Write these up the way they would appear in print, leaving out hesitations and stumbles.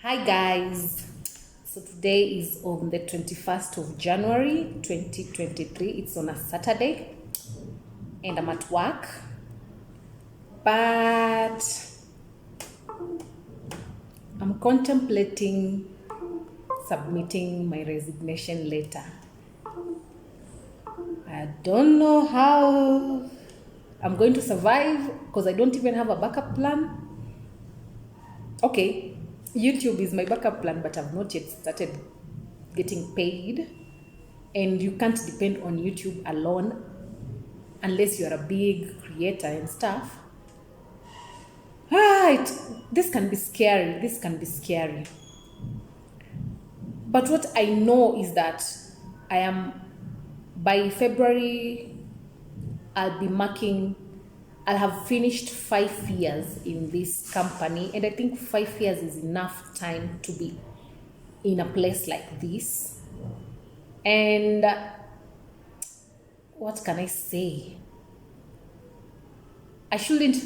Hi guys, so today is on the 21st of January 2023. It's on a Saturday and I'm at work, but I'm contemplating submitting my resignation letter. I don't know how I'm going to survive because I don't even have a backup plan. Okay, YouTube is my backup plan, but I've not yet started getting paid. And you can't depend on YouTube alone unless you're a big creator and stuff. This can be scary. But what I know is that by February, I'll have finished 5 years in this company, and I think 5 years is enough time to be in a place like this. And what can I say? I shouldn't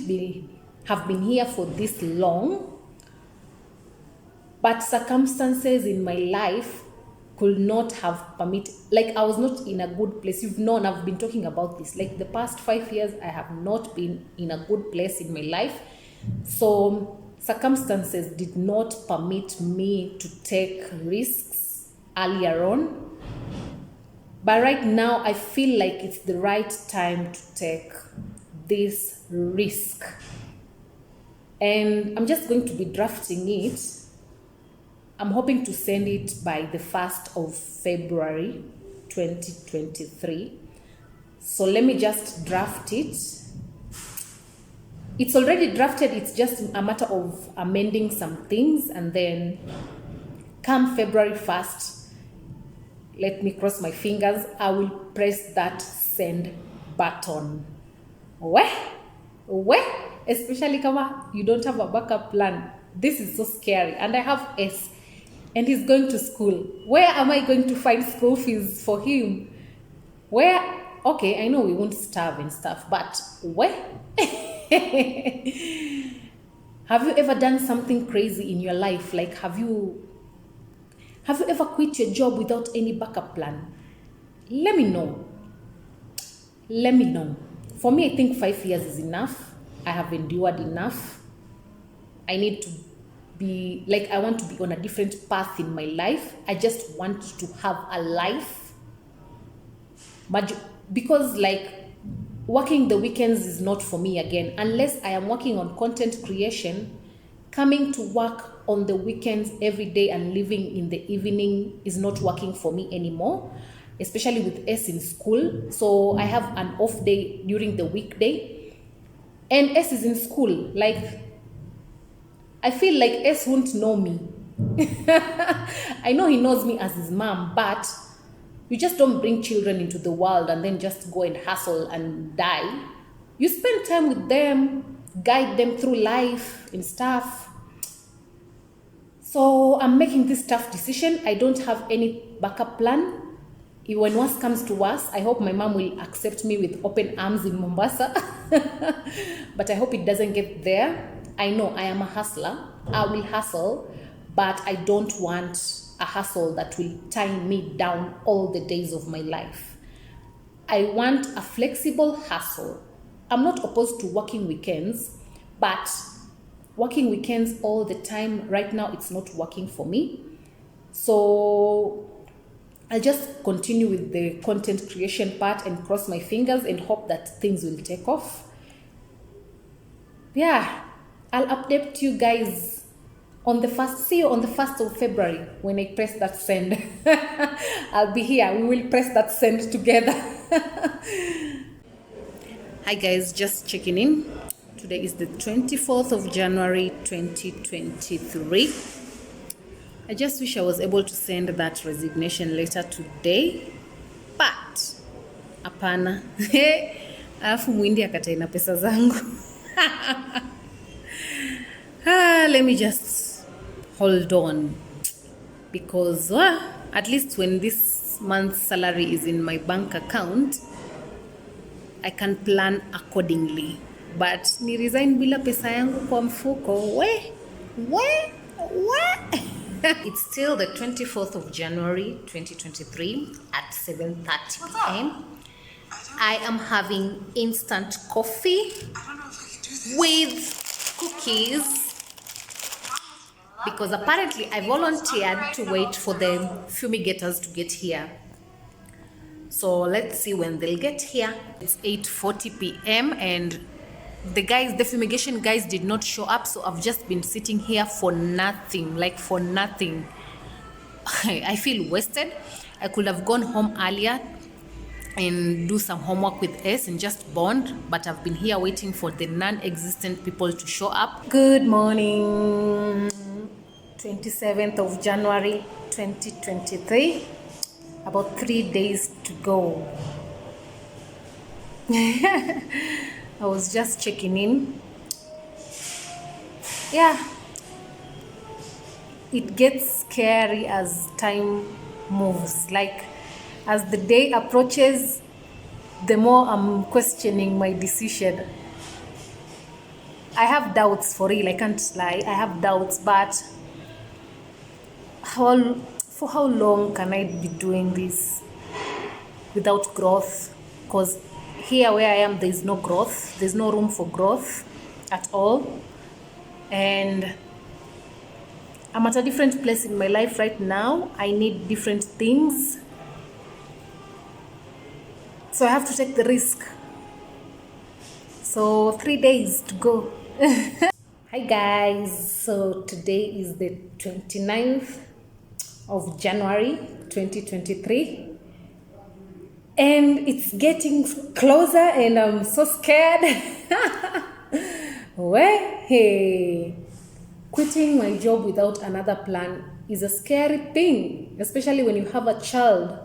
have been here for this long, but circumstances in my life could not have permitted, like I was not in a good place. You've known, I've been talking about this, like the past 5 years, I have not been in a good place in my life. So circumstances did not permit me to take risks earlier on. But right now, I feel like it's the right time to take this risk. And I'm just going to be drafting it. I'm hoping to send it by the 1st of February 2023. So let me just draft it. It's already drafted. It's just a matter of amending some things. And then come February 1st, let me cross my fingers, I will press that send button. Especially kama you don't have a backup plan. This is so scary. And I have S. And he's going to school. Where am I going to find school fees for him? Okay, I know we won't starve and stuff, but where? Have you ever done something crazy in your life? Like, have you ever quit your job without any backup plan? Let me know. For me, I think 5 years is enough. I have endured enough. I want to be on a different path in my life. I just want to have a life. But because working the weekends is not for me again, unless I am working on content creation. Coming to work on the weekends every day and leaving in the evening is not working for me anymore, especially with S in school. So I have an off day during the weekday. And S is in school. I feel like S won't know me. I know he knows me as his mom, but you just don't bring children into the world and then just go and hustle and die. You spend time with them, guide them through life and stuff. So I'm making this tough decision. I don't have any backup plan. When worse comes to worse, I hope my mom will accept me with open arms in Mombasa. But I hope it doesn't get there. I know I am a hustler. I will hustle, but I don't want a hustle that will tie me down all the days of my life. I want a flexible hustle. I'm not opposed to working weekends, but working weekends all the time, right now, it's not working for me. So I'll just continue with the content creation part and cross my fingers and hope that things will take off. Yeah, I'll update you guys on the 1st. See you on the 1st of February when I press that send. I'll be here. We will press that send together. Hi guys, just checking in. Today is the 24th of January 2023. I just wish I was able to send that resignation letter today, but hapana. Alafu mwindi akataina pesa zangu. Let me just hold on, because at least when this month's salary is in my bank account, I can plan accordingly. But ni resign bila pesa yangu kwa mfuko. It's still the 24th of January 2023 at 7:30 p.m. I am having instant coffee with cookies because apparently I volunteered to wait for the fumigators to get here. So let's see when they'll get here. It's 8:40 p.m. and the fumigation guys did not show up, so I've just been sitting here for nothing, like for nothing. I feel wasted. I could have gone home earlier and do some homework with S and just bond, but I've been here waiting for the non-existent people to show up. Good morning, 27th of January 2023. About 3 days to go. I was just checking in. Yeah, it gets scary as time moves. Like, as the day approaches, the more I'm questioning my decision. I have doubts, for real, I can't lie. I have doubts, but for how long can I be doing this without growth? Because here where I am, there's no growth. There's no room for growth at all. And I'm at a different place in my life right now. I need different things. So I have to take the risk. So 3 days to go. Hi guys. So today is the 29th of January 2023. And it's getting closer and I'm so scared. Well, hey, quitting my job without another plan is a scary thing, especially when you have a child.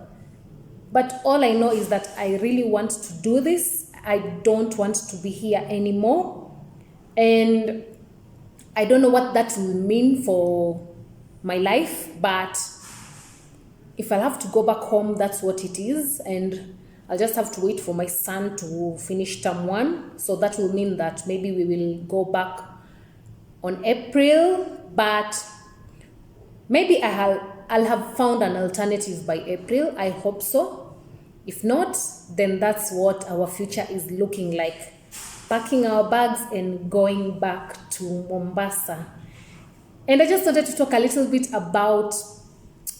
But all I know is that I really want to do this. I don't want to be here anymore. And I don't know what that will mean for my life, but if I'll have to go back home, that's what it is. And I'll just have to wait for my son to finish term 1. So that will mean that maybe we will go back on April, but maybe I'll have found an alternative by April. I hope so. If not, then that's what our future is looking like. Packing our bags and going back to Mombasa. And I just wanted to talk a little bit about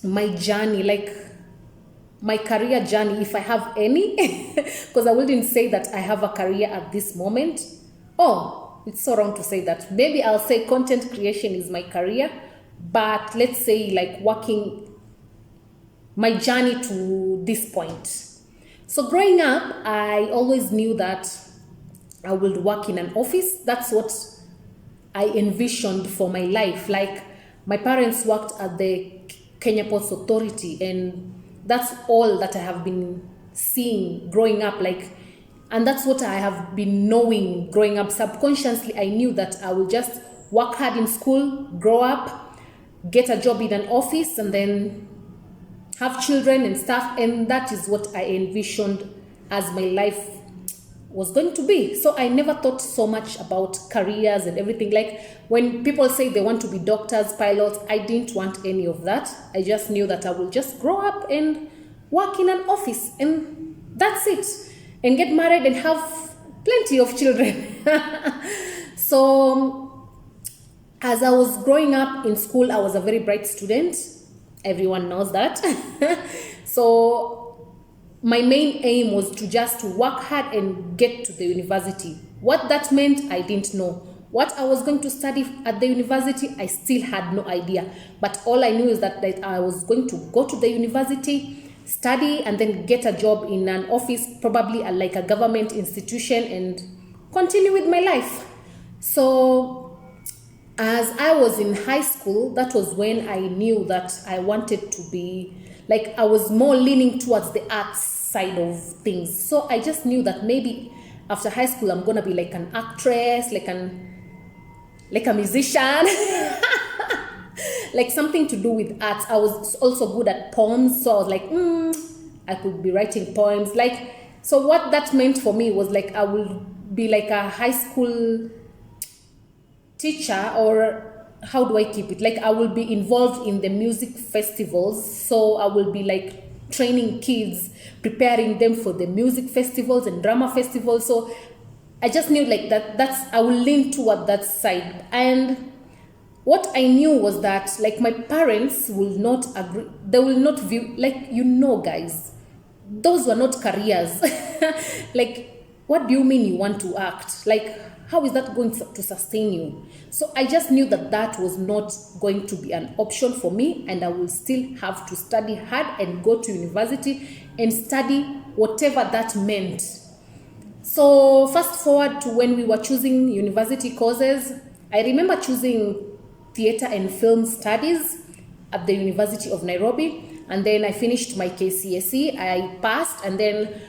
my journey, like my career journey, if I have any, because I wouldn't say that I have a career at this moment. Oh, it's so wrong to say that. Maybe I'll say content creation is my career, but let's say like working, my journey to this point. So growing up, I always knew that I would work in an office. That's what I envisioned for my life. Like, my parents worked at the Kenya Ports Authority, and that's all that I have been seeing growing up. Like, and that's what I have been knowing growing up. Subconsciously, I knew that I will just work hard in school, grow up, get a job in an office, and then have children and stuff. And that is what I envisioned as my life was going to be. So I never thought so much about careers and everything. Like, when people say they want to be doctors, pilots, I didn't want any of that. I just knew that I will just grow up and work in an office, and that's it, and get married and have plenty of children. So as I was growing up in school, I was a very bright student. Everyone knows that. So my main aim was to just work hard and get to the university. What that meant, I didn't know. What I was going to study at the university, I still had no idea. But all I knew is that I was going to go to the university, study, and then get a job in an office, probably like a government institution, and continue with my life. So as I was in high school, that was when I knew that I wanted to be, like, I was more leaning towards the arts side of things. So I just knew that maybe after high school, I'm going to be like an actress, like a musician, like something to do with arts. I was also good at poems. So I was like, I could be writing poems. Like, so what that meant for me was like, I will be like a high school teacher or how do I keep it? Like I will be involved in the music festivals. So I will be like training kids, preparing them for the music festivals and drama festivals. So I just knew like that's I will lean toward that side. And what I knew was that like my parents will not agree. They will not view, like, guys, those were not careers. Like, what do you mean you want to act? Like, how is that going to sustain you? So I just knew that that was not going to be an option for me, and I will still have to study hard and go to university and study whatever that meant. So fast forward to when we were choosing university courses, I remember choosing theater and film studies at the University of Nairobi, and then I finished my KCSE. I passed, and then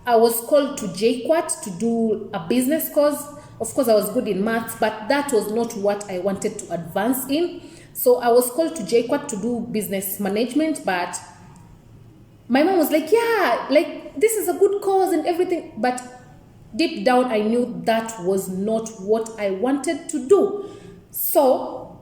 I was called to JKUAT to do a business course. Of course, I was good in maths, but that was not what I wanted to advance in. So I was called to JKUAT to do business management, but my mom was like, yeah, like this is a good course and everything. But deep down, I knew that was not what I wanted to do. So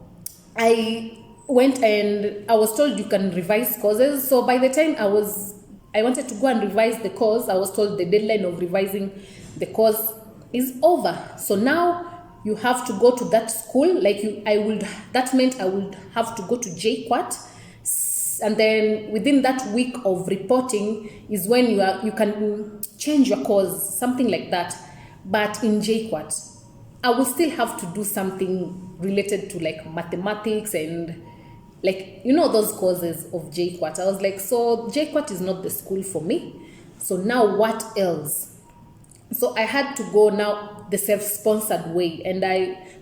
I went and I was told you can revise courses. So by the time I wanted to go and revise the course, I was told the deadline of revising the course is over. So now you have to go to that school. That meant I would have to go to JKUAT. And then within that week of reporting is when you can change your course, something like that. But in JKUAT, I will still have to do something related to like mathematics and like, those courses of JKUAT. I was like, so JKUAT is not the school for me. So now what else? So I had to go now the self-sponsored way. And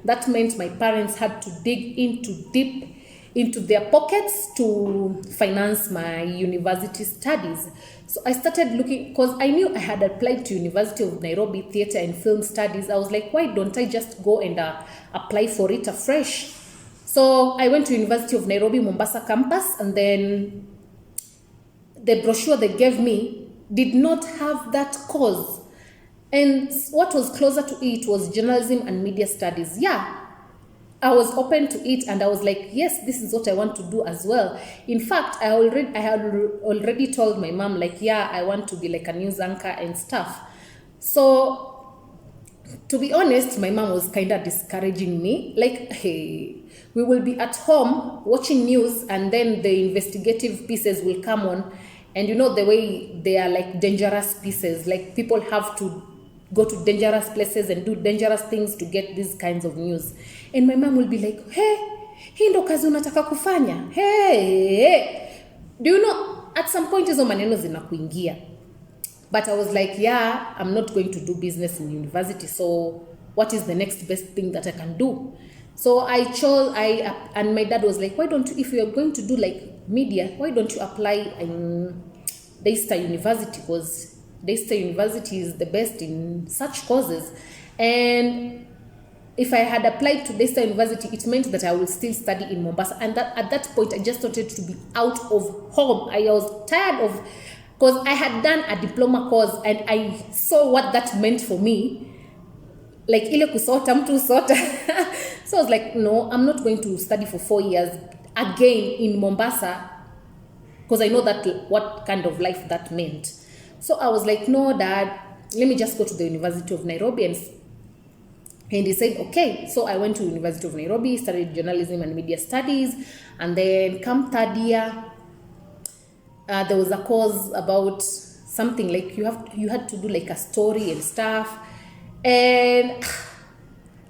that meant my parents had to dig deep into their pockets to finance my university studies. So I started looking, because I knew I had applied to University of Nairobi Theatre and Film Studies. I was like, why don't I just go and apply for it afresh? So I went to University of Nairobi Mombasa campus, and then the brochure they gave me did not have that course. And what was closer to it was journalism and media studies. Yeah, I was open to it, and I was like, yes, this is what I want to do as well. In fact, I had already told my mom, like, yeah, I want to be like a news anchor and stuff. So to be honest, my mom was kind of discouraging me. Like, hey, we will be at home watching news, and then the investigative pieces will come on. And the way they are like dangerous pieces, like people have to go to dangerous places and do dangerous things to get these kinds of news. And my mom will be like, hey, hii ndo kazi unataka kufanya? Hey. Do you know, at some point hizo maneno zinakuingia. But I was like, yeah, I'm not going to do business in university. So what is the next best thing that I can do? So I chose, and my dad was like, why don't you, if you're going to do like media, why don't you apply in Daystar University? Because Daystar University is the best in such courses. And if I had applied to Daystar University, it meant that I would still study in Mombasa. And at that point, I just wanted to be out of home. I was tired of, because I had done a diploma course and I saw what that meant for me. Like, ile kusota, mtu sota. So I was like, no, I'm not going to study for 4 years again in Mombasa, because I know that what kind of life that meant. So I was like, no, Dad, let me just go to the University of Nairobi. And he said, okay. So I went to University of Nairobi, studied journalism and media studies. And then come third year, there was a course about something like you had to do like a story and stuff. And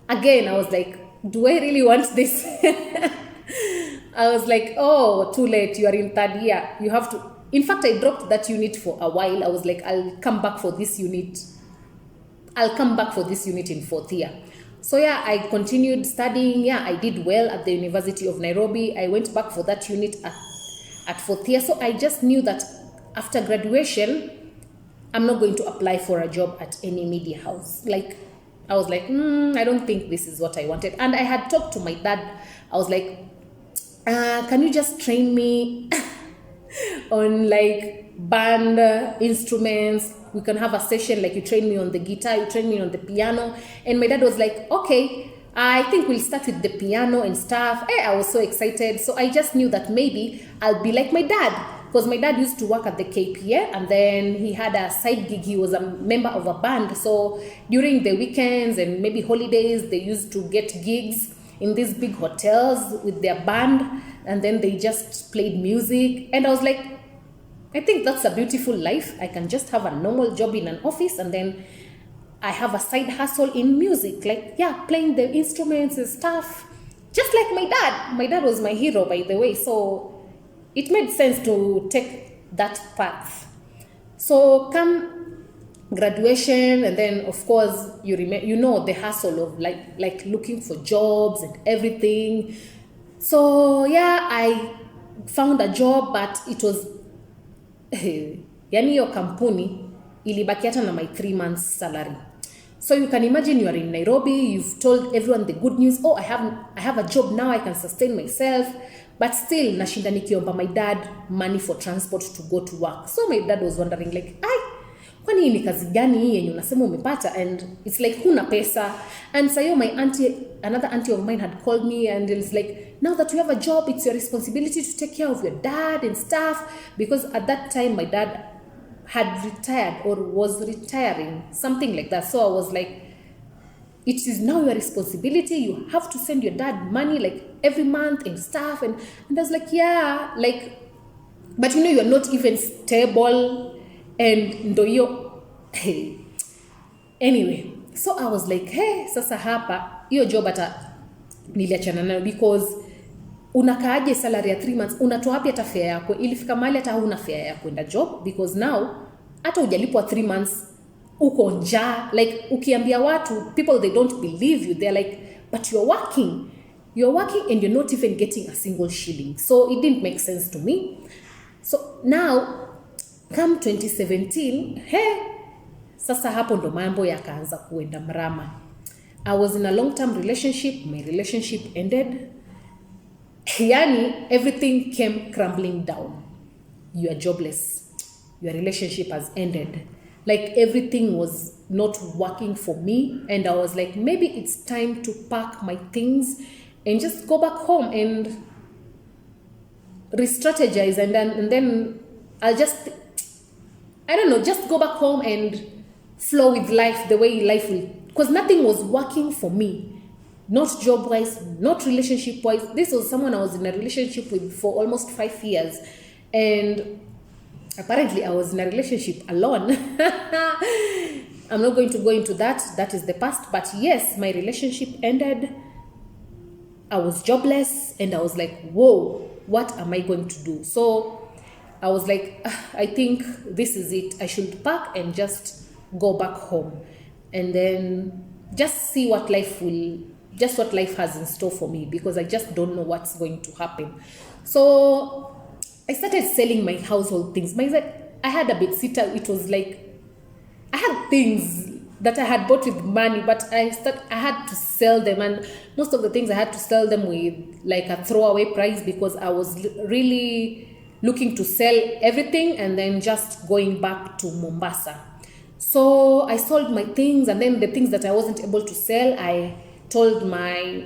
again, I was like, do I really want this? I was like, oh, too late. You are in third year. You have to. In fact, I dropped that unit for a while. I was like, I'll come back for this unit. I'll come back for this unit in fourth year. So yeah, I continued studying. Yeah, I did well at the University of Nairobi. I went back for that unit at fourth year. So I just knew that after graduation, I'm not going to apply for a job at any media house. Like, I was like, I don't think this is what I wanted. And I had talked to my dad. I was like, can you just train me on like band instruments? We can have a session, like you train me on the guitar, you train me on the piano. And my dad was like, okay, I think we'll start with the piano and stuff. I was so excited. So I just knew that maybe I'll be like my dad. Because my dad used to work at the KPA and then he had a side gig. He was a member of a band. So during the weekends and maybe holidays, they used to get gigs in these big hotels with their band. And then they just played music. And I was like, I think that's a beautiful life. I can just have a normal job in an office and then I have a side hustle in music, like, yeah, playing the instruments and stuff. Just like my dad. My dad was my hero, by the way. So it made sense to take that path. So come graduation, and then of course you know the hustle of like looking for jobs and everything. So yeah, I found a job, but it was yani hiyo kampuni ilibaki hata na my 3 months salary. So you can imagine you are in Nairobi, you've told everyone the good news, oh, I have a job now, I can sustain myself, but still nashinda nikiomba my dad money for transport to go to work. So my dad was wondering like, kwani hii ni kazi gani hii yenye unasema umepata? And it's like huna pesa. And so another auntie of mine had called me and it's like, now that you have a job, it's your responsibility to take care of your dad and stuff. Because at that time my dad had retired or was retiring, something like that. So I was like, it is now your responsibility. You have to send your dad money like every month and stuff. And I was like, yeah, like, but you know, you're not even stable. And ndo hiyo, hey. Anyway, so I was like, hey, sasa hapa, hiyo job ata niliachana nayo because unakaaje salary ya 3 months, unatoa wapi hata fare yako? Ilifika mahali hata huna fare ya kwenda job because now hata hujalipwa 3 months uko njaa. Like ukiambia watu, people they don't believe you. They're like, but you're working and you're not even getting a single shilling. So it didn't make sense to me. So now come 2017, sasa hapo ndo mambo yakaanza kuenda mrama. I was in a long-term relationship. My relationship ended. Yani, everything came crumbling down. You are jobless. Your relationship has ended. Like everything was not working for me. And I was like, maybe it's time to pack my things and just go back home and re-strategize. And then I'll just, I don't know, just go back home and flow with life the way life will. Because nothing was working for me. Not job-wise, not relationship-wise. This was someone I was in a relationship with for almost 5 years. And apparently I was in a relationship alone. I'm not going to go into that. That is the past. But yes, my relationship ended. I was jobless. And I was like, whoa, what am I going to do? So I was like, I think this is it. I should pack and just go back home. And then just see what life has in store for me, because I just don't know what's going to happen. So I started selling my household things. I had a bedsitter. It was like, I had things that I had bought with money, but I had to sell them. And most of the things I had to sell them with like a throwaway price, because I was really looking to sell everything and then just going back to Mombasa. So I sold my things, and then the things that I wasn't able to sell, I told my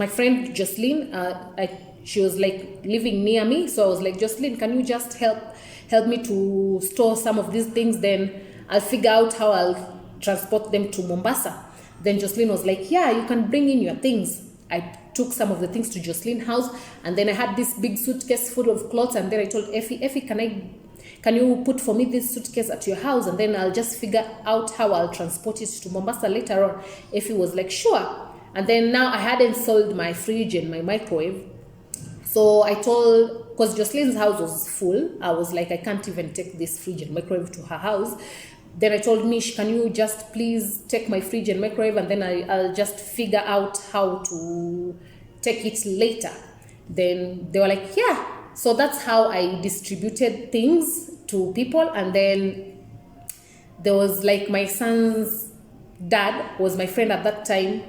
friend Jocelyn. She was like living near me, so I was like, Jocelyn, can you just help me to store some of these things? Then I'll figure out how I'll transport them to Mombasa. Then Jocelyn was like, yeah, you can bring in your things. I took some of the things to Jocelyn's house, and then I had this big suitcase full of clothes, and then I told Effie, can you put for me this suitcase at your house, and then I'll just figure out how I'll transport it to Mombasa later on. Effie was like, sure. And then now I hadn't sold my fridge and my microwave. So I told, because Jocelyn's house was full, I was like, I can't even take this fridge and microwave to her house. Then I told Mish, can you just please take my fridge and microwave, and then I'll just figure out how to take it later. Then they were like, yeah. So that's how I distributed things to people. And then there was like my son's dad was my friend at that time.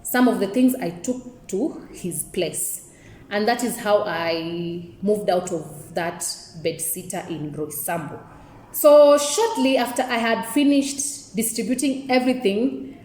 Some of the things I took to his place. And that is how I moved out of that bedsitter in Roysambu. So shortly after I had finished distributing everything,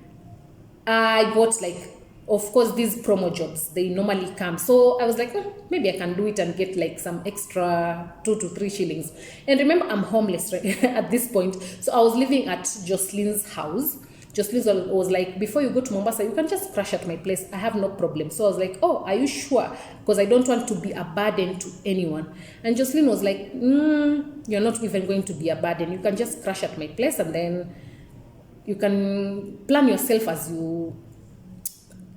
I got like of course, these promo jobs, they normally come. So I was like, maybe I can do it and get like some extra 2 to 3 shillings. And remember, I'm homeless right at this point. So I was living at Jocelyn's house. Jocelyn was like, before you go to Mombasa, you can just crash at my place. I have no problem. So I was like, oh, are you sure? Because I don't want to be a burden to anyone. And Jocelyn was like, you're not even going to be a burden. You can just crash at my place, and then you can plan yourself as you,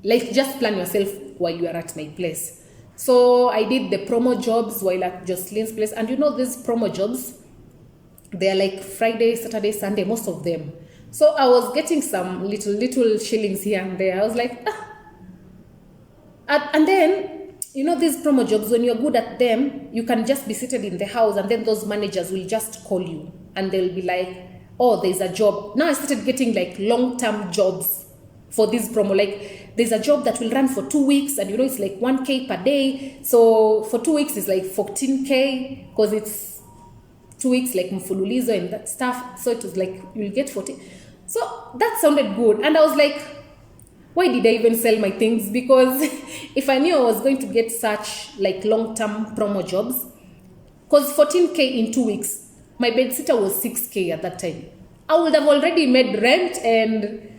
like, just plan yourself while you are at my place. So I did the promo jobs while at Jocelyn's place. And you know, these promo jobs, they're like Friday, Saturday, Sunday, most of them. So I was getting some little shillings here and there. I was like, And then, you know, these promo jobs, when you're good at them, you can just be seated in the house, and then those managers will just call you and they'll be like, oh, there's a job. Now I started getting like long-term jobs for this promo. Like, there's a job that will run for 2 weeks, and you know, it's like 1K per day. So for 2 weeks, it's like 14K, because it's 2 weeks like mfululizo and that stuff. So it was like, you'll get 40. So that sounded good. And I was like, why did I even sell my things? Because if I knew I was going to get such like long-term promo jobs, because 14K in 2 weeks, my bedsitter was 6K at that time. I would have already made rent and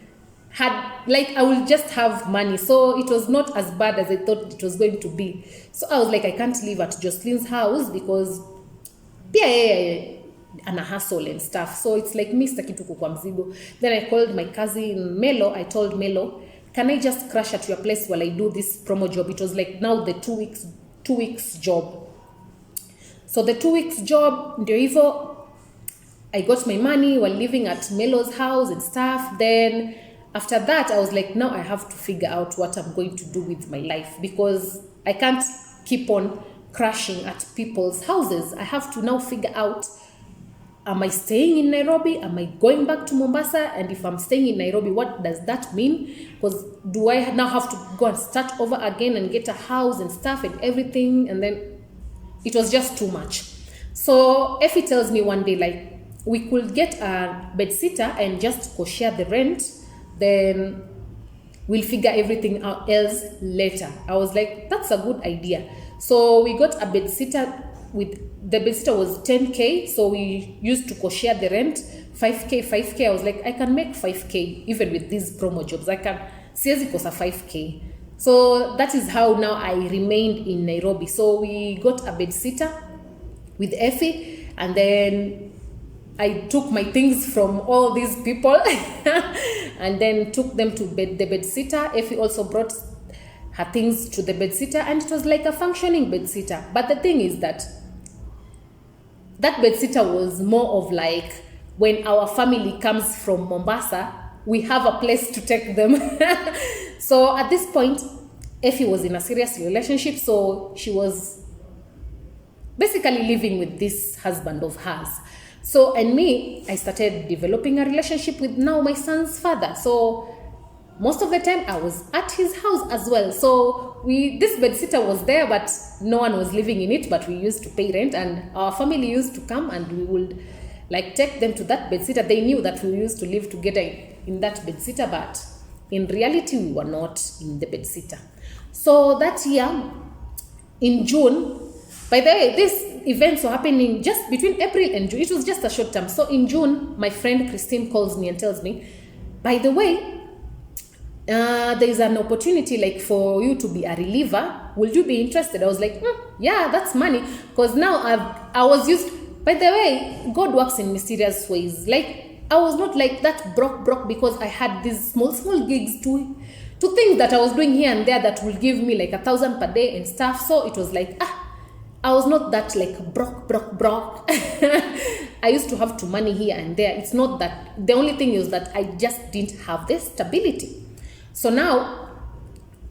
had, like, I will just have money. So it was not as bad as I thought it was going to be. So I was like, I can't live at Jocelyn's house because and a hustle and stuff. So it's like, me sitaki tu kukua mzigo. Then I called my cousin Melo. I told Melo, can I just crash at your place while I do this promo job? It was like now the 2 weeks job. So the 2 weeks job, ndio hivyo, I got my money while living at Melo's house and stuff. Then after that, I was like, now I have to figure out what I'm going to do with my life, because I can't keep on crashing at people's houses. I have to now figure out, am I staying in Nairobi? Am I going back to Mombasa? And if I'm staying in Nairobi, what does that mean? Because do I now have to go and start over again and get a house and stuff and everything? And then it was just too much. So Effie tells me one day, like, we could get a bedsitter and just co-share the rent. Then we'll figure everything out else later. I was like, that's a good idea. So we got a bedsitter. With the bedsitter was 10K, so we used to co-share the rent. 5K. I was like, I can make 5K even with these promo jobs. I can, siwezi kosa 5K. So that is how now I remained in Nairobi. So we got a bedsitter with Effie, and then I took my things from all these people and then took them to the bedsitter. Effie also brought her things to the bedsitter, and it was like a functioning bedsitter. But the thing is that bedsitter was more of like, when our family comes from Mombasa, we have a place to take them. So at this point, Effie was in a serious relationship, so she was basically living with this husband of hers. So, and me, I started developing a relationship with now my son's father. So most of the time I was at his house as well. So this bedsitter was there, but no one was living in it, but we used to pay rent, and our family used to come and we would like take them to that bedsitter. They knew that we used to live together in that bedsitter, but in reality we were not in the bedsitter. So that year in June, by the way, these events were happening just between April and June. It was just a short term. So in June, my friend Christine calls me and tells me, by the way, there is an opportunity like for you to be a reliever. Will you be interested? I was like, yeah, that's money. Because now I was used, by the way, God works in mysterious ways. Like, I was not like that broke because I had these small gigs to things that I was doing here and there that will give me like 1,000 per day and stuff. So it was like, I was not that like broke. I used to have to money here and there. It's not that. The only thing is that I just didn't have the stability. So now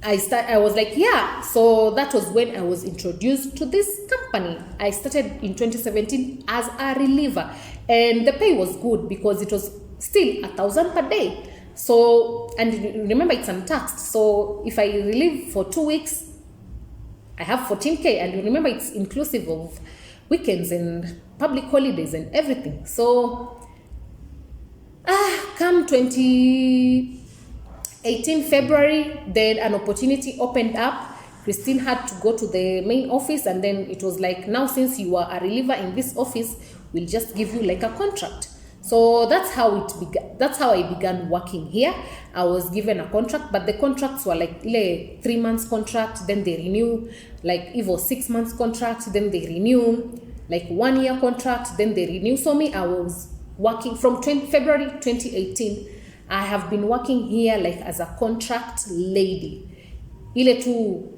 I was like, yeah. So that was when I was introduced to this company. I started in 2017 as a reliever, and the pay was good because it was still 1,000 per day. So, and remember, it's untaxed. So if I relieve for 2 weeks, I have 14K, and remember, it's inclusive of weekends and public holidays and everything. So come 2018, 18 February, then an opportunity opened up. Christine had to go to the main office, and then it was like, now since you are a reliever in this office, we'll just give you like a contract. So that's how it began. That's how I began working here. I was given a contract, but the contracts were like 3 months contract, then they renew, like even 6 months contract, then they renew, like 1 year contract, then they renew. So me, I was working from February 2018. I have been working here like as a contract lady. Ile tu,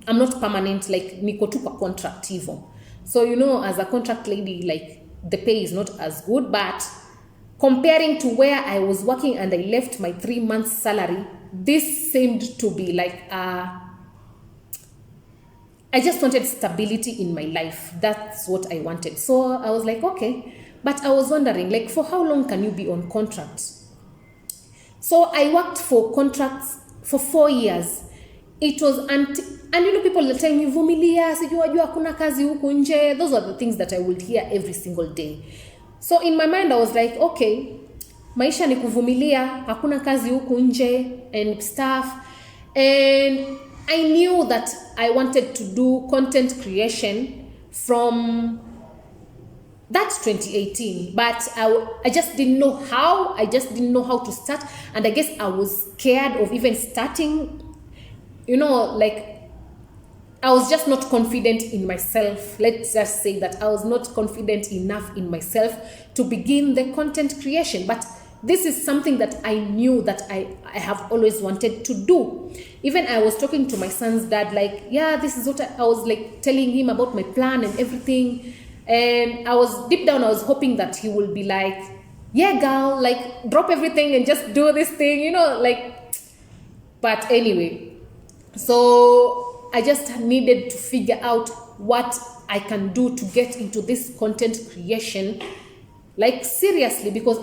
I'm not permanent, like niko tu kwa contract hivyo. So as a contract lady, like the pay is not as good, but comparing to where I was working and I left my 3 months salary, this seemed to be like I just wanted stability in my life. That's what I wanted. So I was like, okay. But I was wondering, like, for how long can you be on contract? So I worked for contracts for 4 years. It was and people are telling me, vumilia, sijua hakuna kazi huku nje. Those are the things that I would hear every single day. So in my mind, I was like, okay, maisha ni kuvumilia, hakuna kazi huku nje and stuff. And I knew that I wanted to do content creation from that 2018, but I just didn't know how. I just didn't know how to start, and I guess I was scared of even starting. Like I was just not confident in myself. Let's just say that I was not confident enough in myself to begin the content creation. But this is something that I knew that I have always wanted to do. Even I was talking to my son's dad, like, yeah, this is what I was like telling him about my plan and everything. And I was deep down, I was hoping that he will be like, yeah, girl, like drop everything and just do this thing, like, but anyway. So I just needed to figure out what I can do to get into this content creation, like seriously, because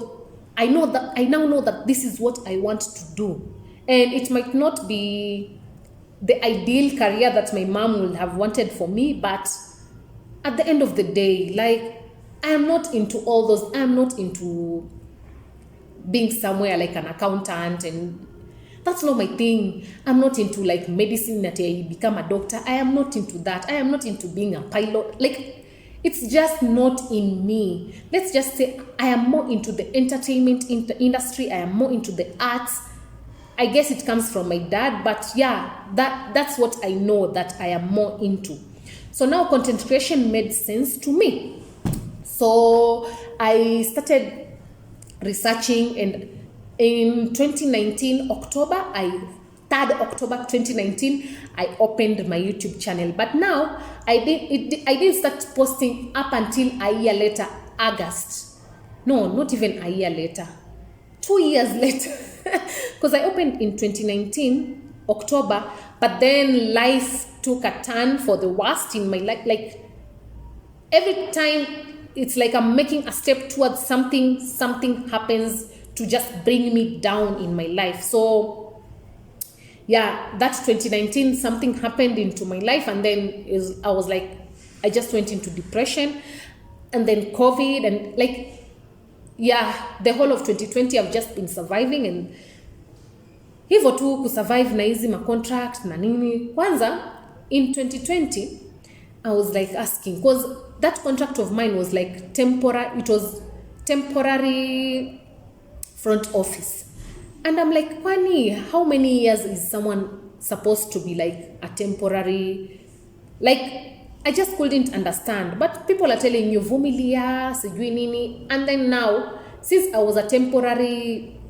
I now know that this is what I want to do. And it might not be the ideal career that my mom would have wanted for me, but at the end of the day, like, I am not into all those. I am not into being somewhere like an accountant, and that's not my thing. I'm not into like medicine that I become a doctor. I am not into that. I am not into being a pilot. Like, it's just not in me. Let's just say I am more into the entertainment industry. I am more into the arts. I guess it comes from my dad, but yeah, that's what I know that I am more into. So now content creation made sense to me. So I started researching, and in 2019, 3rd October 2019, I opened my YouTube channel. But now I didn't start posting up until a year later, August. No, not even a year later. 2 years later. Because I opened in 2019, October, but then life took a turn for the worst in my life. Like, every time it's like I'm making a step towards something happens to just bring me down in my life. So yeah, that's 2019, something happened into my life, and then I was like, I just went into depression, and then COVID, and like, yeah, the whole of 2020 I've just been surviving, and hivyo tu kusurvive na hizi ma contract na nini. Kwanza in 2020 I was like asking, because that contract of mine was like temporary. It was temporary front office, and I'm like, kwani how many years is someone supposed to be like a temporary? Like, I just couldn't understand. But people are telling you vumilia sijui nini, and then now since I was a temporary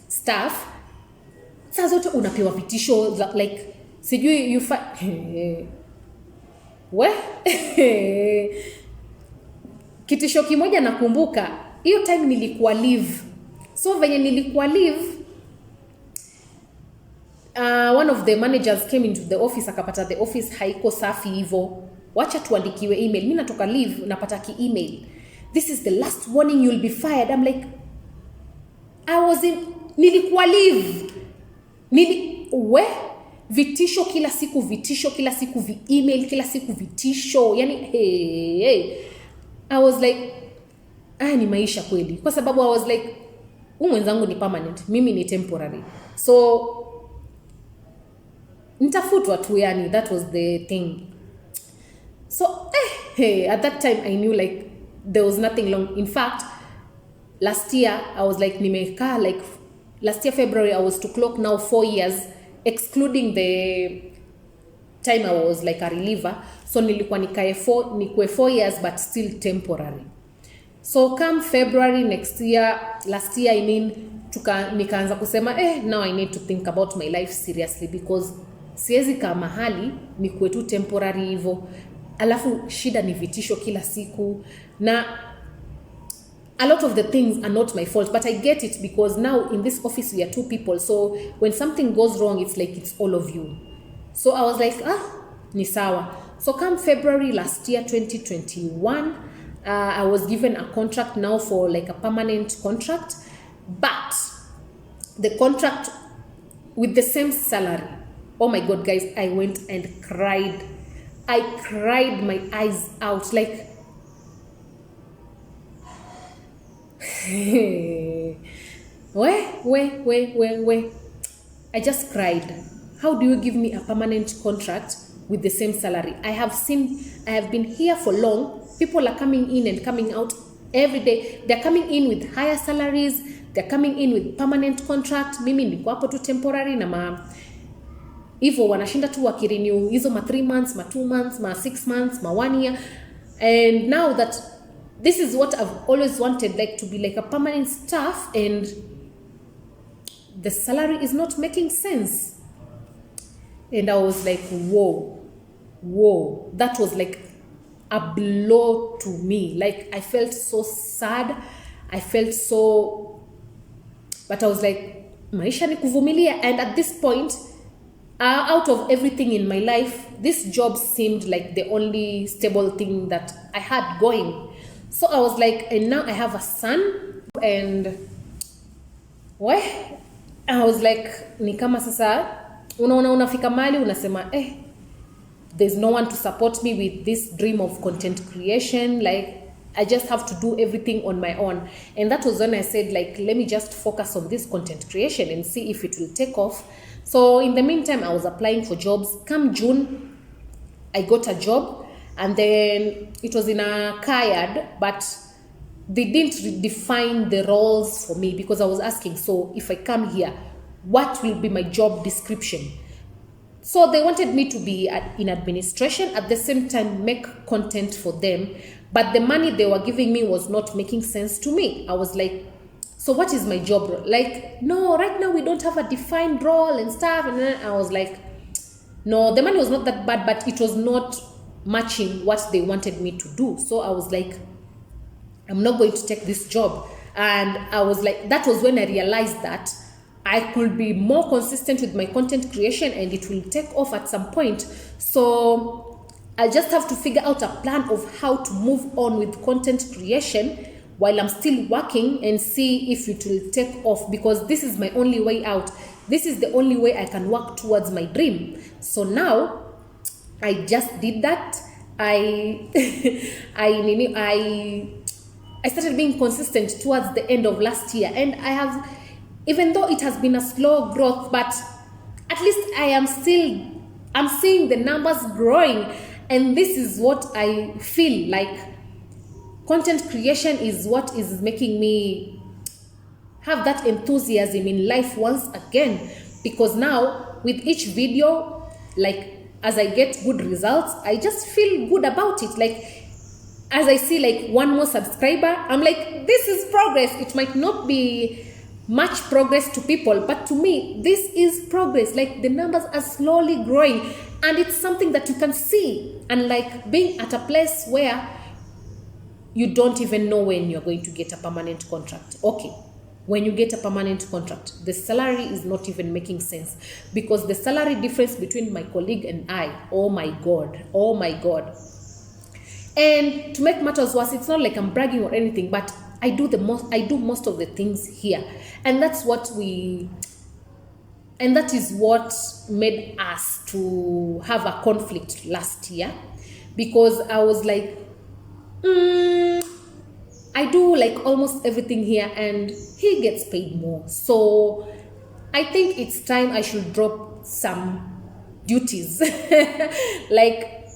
staff, saa zote unapewa vitisho like sijui you kitisho kimoja nakumbuka, hiyo time nilikuwa leave. So venye nilikuwa leave, one of the managers came into the office, akapata the office haiko safi hivyo, wacha tuandikiwe email. Mimi natoka leave, napata ki email, this is the last warning, you'll be fired. I'm like, nilikuwa leave. Vitisho kila siku, email kila siku, vitisho. Yani, hey. I was like, ni maisha kweli. Kwa sababu I was like, mwenzangu ni permanent, mimi ni temporary. So nitafutwa tu, yani that was the thing. So hey, at that time I knew like there was nothing long. In fact, last year I was like nimekaa like last year February I was to clock now 4 years, excluding the time I was like a reliever. So nilikuwa nikue 4 years but still temporary. So come February last year I mean, nikaanza kusema now I need to think about my life seriously, because siwezi kaa mahali nikuwe tu temporary hivyo, alafu shida ni vitisho kila siku, na a lot of the things are not my fault, but I get it because now in this office we are 2 people, so when something goes wrong it's like it's all of you. So I was like ni sawa. So come February last year 2021, I was given a contract now for like a permanent contract, but the contract with the same salary. Oh my God, guys, I went and cried. I cried my eyes out, like where I just cried. How do you give me a permanent contract with the same salary? I have been here for long. People are coming in and coming out every day. They're coming in with higher salaries, they're coming in with permanent contract. Mimi niko hapo tu temporary, na hivyo wanashinda tu wakirenew hizo ma 3 months, ma 2 months, ma 6 months, ma 1 year. And now that this is what I've always wanted, like to be like a permanent staff, and the salary is not making sense. And I was like, whoa, that was like a blow to me. Like I felt so sad, but I was like, maisha ni kuvumilia. And at this point, out of everything in my life, this job seemed like the only stable thing that I had going. So I was like, and now I have a son, and I was like, ni kama sasa unafika mali unasema there's no one to support me with this dream of content creation. Like I just have to do everything on my own. And that was when I said, like, let me just focus on this content creation and see if it will take off. So in the meantime, I was applying for jobs. Come June, I got a job, and then it was in a car yard, but they didn't define the roles for me, because I was asking, so if I come here, what will be my job description? So they wanted me to be in administration, at the same time make content for them, but the money they were giving me was not making sense to me. I was like, so what is my job? Like, no, right now we don't have a defined role and stuff. And then I was like, no, the money was not that bad, but it was not matching what they wanted me to do. So I was like, I'm not going to take this job. And I was like, that was when I realized that I could be more consistent with my content creation and it will take off at some point. So I just have to figure out a plan of how to move on with content creation while I'm still working, and see if it will take off, because this is my only way out. This is the only way I can work towards my dream. So now I just did that. I started being consistent towards the end of last year, and I have, even though it has been a slow growth, but at least I'm seeing the numbers growing. And this is what I feel like content creation is what is making me have that enthusiasm in life once again, because now with each video, like as I get good results, I just feel good about it. Like as I see like one more subscriber, I'm like, this is progress. It might not be much progress to people, but to me this is progress. Like the numbers are slowly growing, and it's something that you can see. And like being at a place where you don't even know when you're going to get a permanent contract. Okay, when you get a permanent contract, the salary is not even making sense, because the salary difference between my colleague and I, oh my god. And to make matters worse, it's not like I'm bragging or anything, but I do most of the things here. And that is what made us to have a conflict last year, because I was like, I do like almost everything here and he gets paid more. So I think it's time I should drop some duties. Like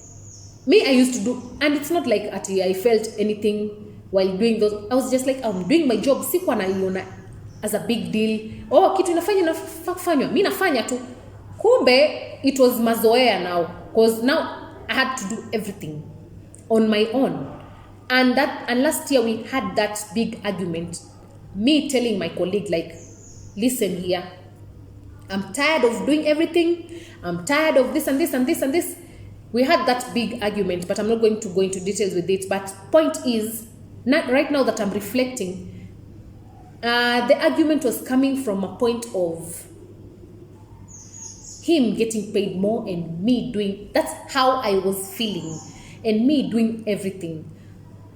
me, I used to do, and it's not like I felt anything while doing those. I was just like, I'm doing my job. Sikuwa naiona as a big deal. Oh, kitu inafanya nafanywa. Mimi nafanya tu. Kumbe it was mazoea now, because now I had to do everything on my own. And last year we had that big argument. Me telling my colleague, like, listen here, I'm tired of doing everything. I'm tired of this and this and this and this. We had that big argument, but I'm not going to go into details with it. But point is, right now that I'm reflecting, the argument was coming from a point of him getting paid more and me doing, that's how I was feeling, and me doing everything.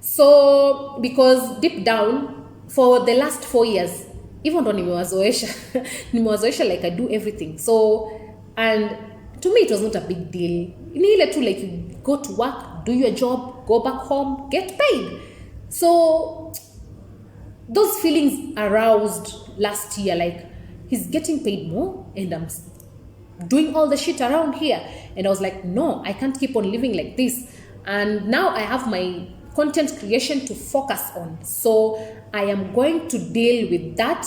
So, because deep down, for the last 4 years, even though nimewazoesha like I do everything. So, and to me it was not a big deal. Like you go to work, do your job, go back home, get paid. So those feelings aroused last year, like he's getting paid more and I'm doing all the shit around here. And I was like, no, I can't keep on living like this. And now I have my content creation to focus on. So I am going to deal with that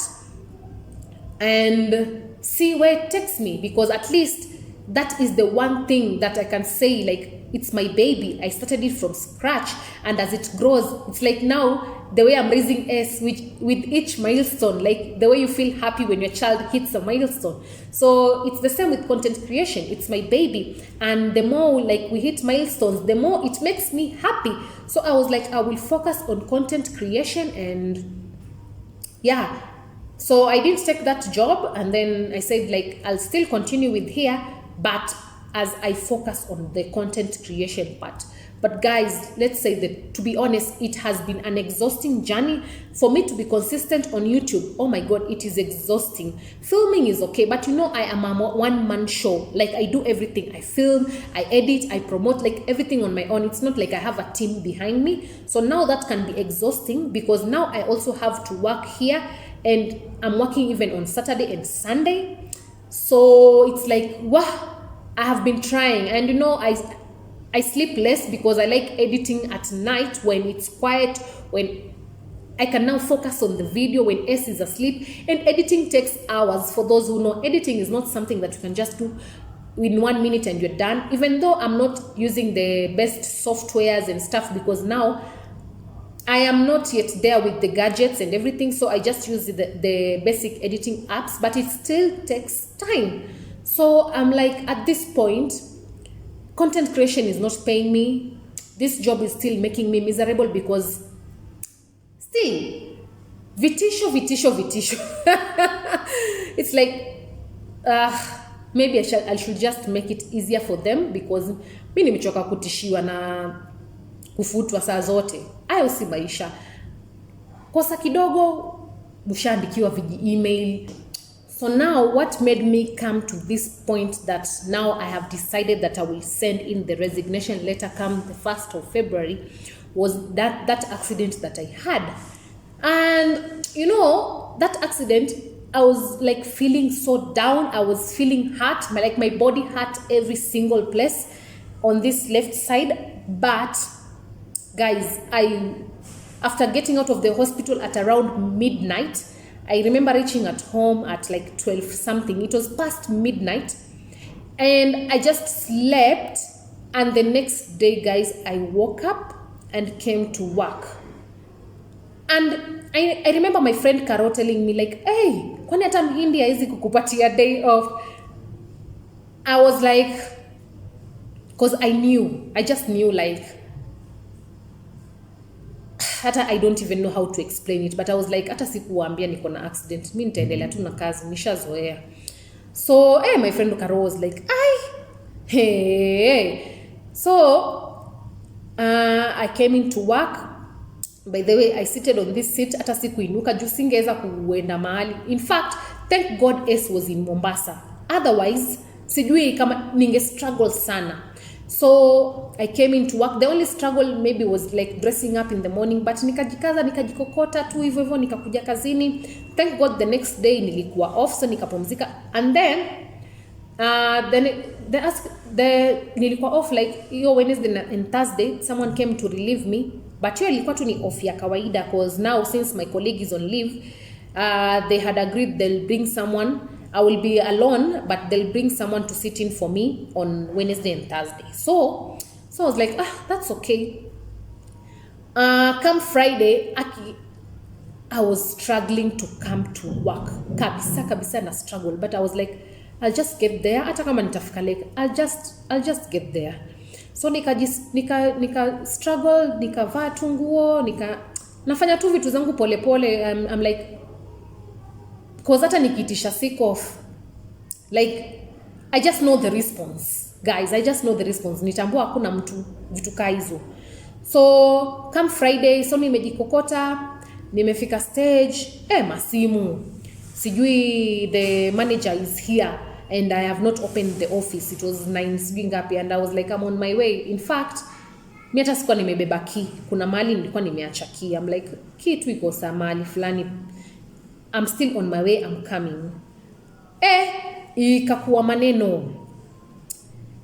and see where it takes me, because at least that is the one thing that I can say, like, it's my baby. I started it from scratch, and as it grows, it's like now the way I'm raising S with each milestone, like the way you feel happy when your child hits a milestone. So it's the same with content creation. It's my baby, and the more like we hit milestones, the more it makes me happy. So I was like, I will focus on content creation, and yeah. So I didn't take that job, and then I said, like, I'll still continue with here, but as I focus on the content creation part. But guys, let's say that, to be honest, it has been an exhausting journey for me to be consistent on YouTube. Oh my God, it is exhausting. Filming is okay, but you know, I am a one-man show. Like, I do everything. I film, I edit, I promote, like everything on my own. It's not like I have a team behind me. So now that can be exhausting, because now I also have to work here, and I'm working even on Saturday and Sunday. So it's like, wow, I have been trying. And you know, I sleep less because I like editing at night when it's quiet, when I can now focus on the video when S is asleep. And editing takes hours. For those who know, editing is not something that you can just do in 1 minute and you're done. Even though I'm not using the best softwares and stuff, because now I am not yet there with the gadgets and everything. So I just use the basic editing apps, but it still takes time. So I'm like, at this point, content creation is not paying me. This job is still making me miserable, because still, vitisho. It's like, maybe I should just make it easier for them, because mi nimechoka kutishiwa na kufutwa saa zote. Hayo si maisha. Kosa kidogo, mushaandikiwa email. So now what made me come to this point that now I have decided that I will send in the resignation letter come the 1st of February was that accident that I had. And you know, that accident, I was like feeling so down. I was feeling hurt. My body hurt every single place on this left side. But guys, after getting out of the hospital at around midnight, I remember reaching at home at like 12 something. It was past midnight, and I just slept. And the next day, guys, I woke up and came to work. And I remember my friend Karo telling me, like, hey, kwani hata mhindi haizi kukupatia day off? I was like, because I just knew, like, hata I don't even know how to explain it, but I was like, hata sikuwaambia niko na accident, mimi nitaendelea tu na kazi, nishazoea. So my friend Karo was like, hey. So I came into work. By the way, I seated on this seat, hata sikuinuka juu singeweza kuenda mahali. In fact, thank God S was in Mombasa. Otherwise, sijui kama ninge struggle sana. So I came into work. The only struggle maybe was like dressing up in the morning, but nikajikaza, nikajikokota tu hivyo hivyo, nikakuja kazini. Thank God the next day nilikuwa off, so nikapumzika. And then nilikuwa off like hiyo Wednesday and Thursday. Someone came to relieve me, but hiyo ilikuwa tu ni off ya kawaida, cause now since my colleague is on leave, they had agreed they'll bring someone. I will be alone, but they'll bring someone to sit in for me on Wednesday and Thursday. So I was like, that's okay. Come Friday, I was struggling to come to work. Kabisa na struggle, but I was like, I'll just get there. Hata kama nitafika late, I'll just get there. So nika struggle, nikavaa tu nguo, nafanya tu vitu zangu pole. I'm like, cause hata nikitisha sick off, like I just know the response, guys. I just know the response. Nitambua hakuna mtu vitu kaa hizo. So come Friday, so nimejikokota, nimefika stage, masimu, sijui the manager is here and I have not opened the office. It was 9 sijui ngapi, and I was like, I'm on my way. In fact, mimi hata sikuwa nimebeba key. Kuna mahali nilikuwa nimeacha key. I'm like, key tu iko saa mahali fulani. I'm still on my way, I'm coming. Ikakuwa maneno.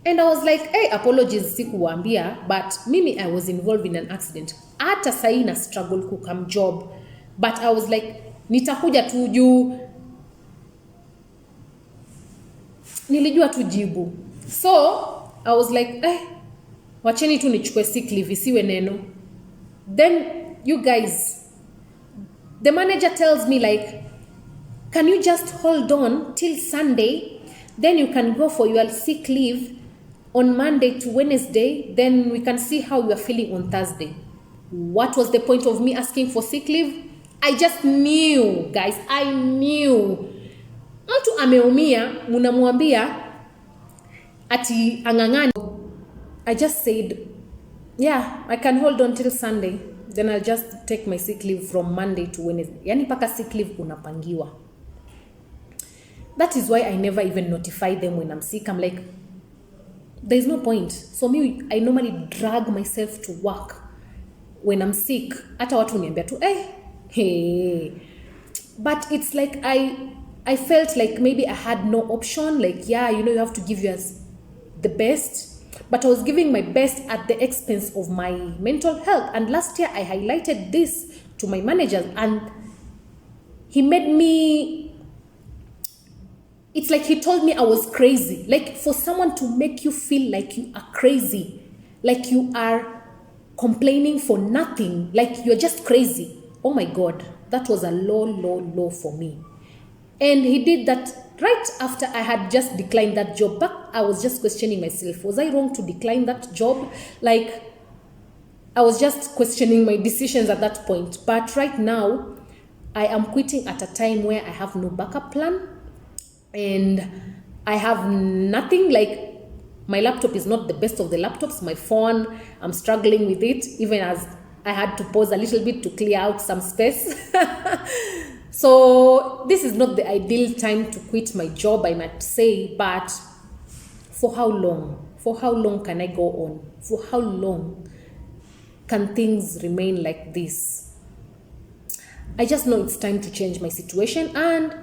And I was like, apologies sikuwaambia, but mimi I was involved in an accident. Hata sahi na struggle kukam job. But I was like, nitakuja tu juu. Nilijua tu jibu. So, I was like, wacheni tu nichukue sick leave, isiwe neno. Then, you guys, the manager tells me like, can you just hold on till Sunday? Then you can go for your sick leave on Monday to Wednesday. Then we can see how you are feeling on Thursday. What was the point of me asking for sick leave? I just knew, guys. I knew. Mtu ameumia, munamwambia ati angangani. I just said, yeah, I can hold on till Sunday. Then I'll just take my sick leave from Monday to Wednesday. Yani paka sick leave unapangiwa. That is why I never even notify them when I'm sick. I'm like, there's no point. So me, I normally drag myself to work when I'm sick. Hata watu niambia tu, hey. But it's like I felt like maybe I had no option. Like, yeah, you have to give yours the best. But I was giving my best at the expense of my mental health. And last year I highlighted this to my managers, and he made me, it's like he told me I was crazy. Like, for someone to make you feel like you are crazy, like you are complaining for nothing, like you're just crazy. Oh my God, that was a low for me. And he did that right after I had just declined that job. But I was just questioning myself. Was I wrong to decline that job? Like, I was just questioning my decisions at that point. But right now, I am quitting at a time where I have no backup plan. And I have nothing. Like, my laptop is not the best of the laptops. My phone, I'm struggling with it. Even as I had to pause a little bit to clear out some space. So this is not the ideal time to quit my job, I might say, but for how long? For how long can I go on? For how long can things remain like this? I just know it's time to change my situation, and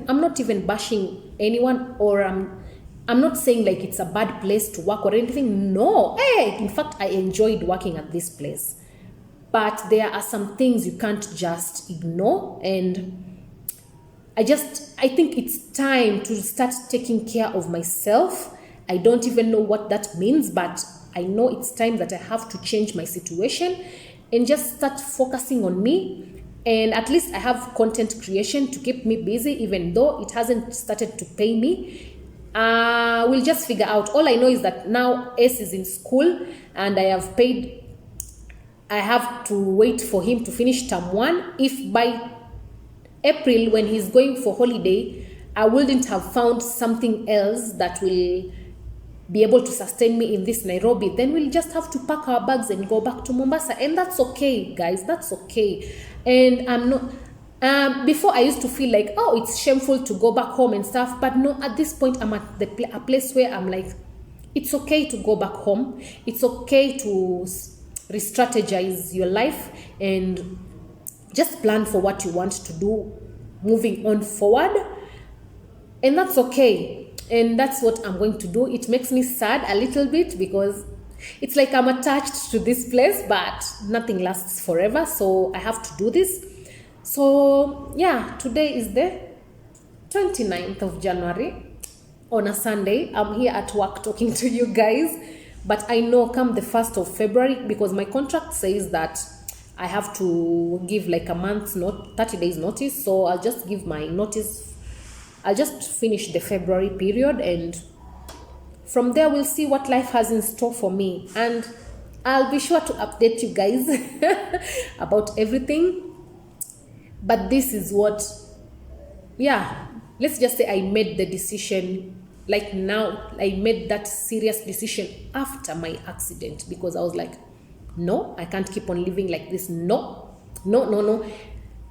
I'm not even bashing anyone, or I'm not saying like it's a bad place to work or anything. No, in fact, I enjoyed working at this place. But there are some things you can't just ignore. And I think it's time to start taking care of myself. I don't even know what that means, but I know it's time that I have to change my situation and just start focusing on me. And at least I have content creation to keep me busy, even though it hasn't started to pay me. We'll just figure out. All I know is that now S is in school, and I have to wait for him to finish term 1. If by April, when he's going for holiday, I wouldn't have found something else that will be able to sustain me in this Nairobi, then we'll just have to pack our bags and go back to Mombasa. And that's okay, guys. That's okay. And I'm not... before, I used to feel like, it's shameful to go back home and stuff. But no, at this point, I'm at a place where I'm like, It's okay to go back home. It's okay to re-strategize your life and just plan for what you want to do moving on forward. And that's okay. And that's what I'm going to do. It makes me sad a little bit because it's like I'm attached to this place, but nothing lasts forever. So I have to do this. So yeah, today is the 29th of January on a Sunday. I'm here at work talking to you guys. But I know come the 1st of February, because my contract says that I have to give like a month's 30 days notice. So I'll just give my notice. I'll just finish the February period, and from there we'll see what life has in store for me. And I'll be sure to update you guys about everything. But this is what, yeah, let's just say I made the decision. Like now, I made that serious decision after my accident, because I was like, no, I can't keep on living like this. No.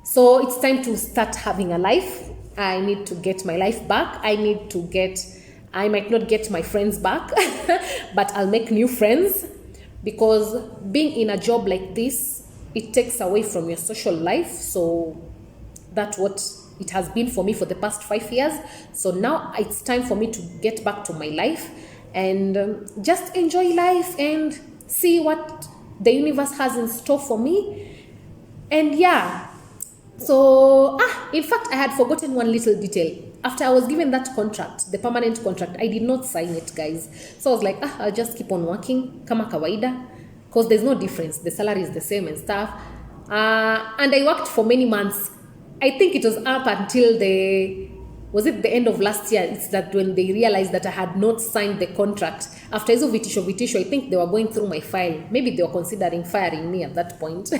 So it's time to start having a life. I need to get my life back. I might not get my friends back, but I'll make new friends, because being in a job like this, it takes away from your social life. So that's what it has been for me for the past 5 years. So now it's time for me to get back to my life and just enjoy life and see what the universe has in store for me. And yeah, so in fact, I had forgotten one little detail. After I was given that contract, the permanent contract, I did not sign it, guys. So I was like, I'll just keep on working kama kawaida, because there's no difference. The salary is the same and stuff. And I worked for many months. I think it was up until the end of last year? It's that when they realized that I had not signed the contract. After hizo vitisho, I think they were going through my file. Maybe they were considering firing me at that point.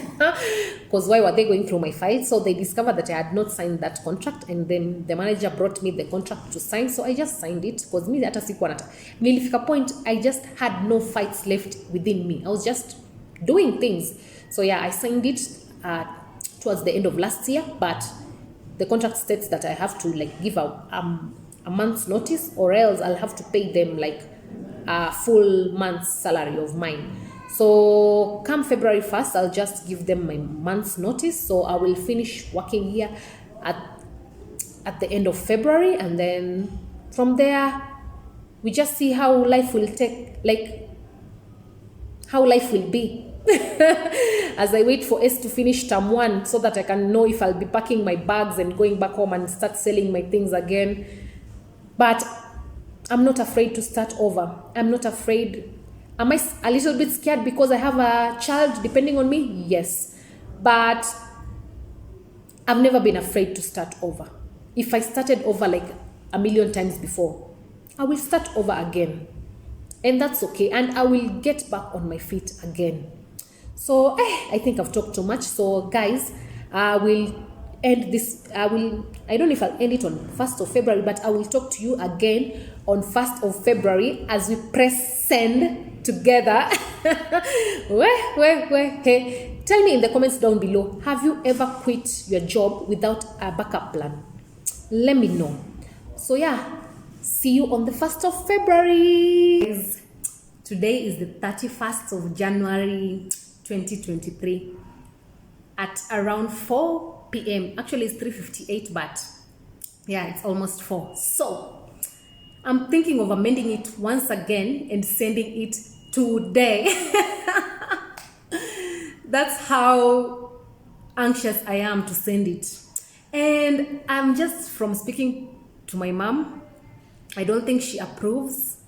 Because why were they going through my file? So they discovered that I had not signed that contract, and then the manager brought me the contract to sign. So I just signed it, because me hata sikuwa nata. Nilifika point, I just had no fights left within me. I was just doing things. So yeah, I signed it towards the end of last year, but the contract states that I have to like give a month's notice, or else I'll have to pay them like a full month's salary of mine. So come February 1st, I'll just give them my month's notice. So I will finish working here at the end of February, and then from there we just see how life will be. As I wait for S to finish term 1, so that I can know if I'll be packing my bags and going back home and start selling my things again. But I'm not afraid to start over. I'm not afraid. Am I a little bit scared because I have a child depending on me? Yes. But I've never been afraid to start over. If I started over like a million times before, I will start over again. And that's okay. And I will get back on my feet again. So I think I've talked too much. So guys, I will end this. I don't know if I'll end it on 1st of February, but I will talk to you again on 1st of February as we press send together. Hey, tell me in the comments down below, have you ever quit your job without a backup plan? Let me know. So yeah, see you on the 1st of February. Today is the 31st of January 2023 at around 4 p.m. Actually, it's 3:58, but yeah, it's almost 4. So I'm thinking of amending it once again and sending it today. That's how anxious I am to send it. And I'm just from speaking to my mom. I don't think she approves,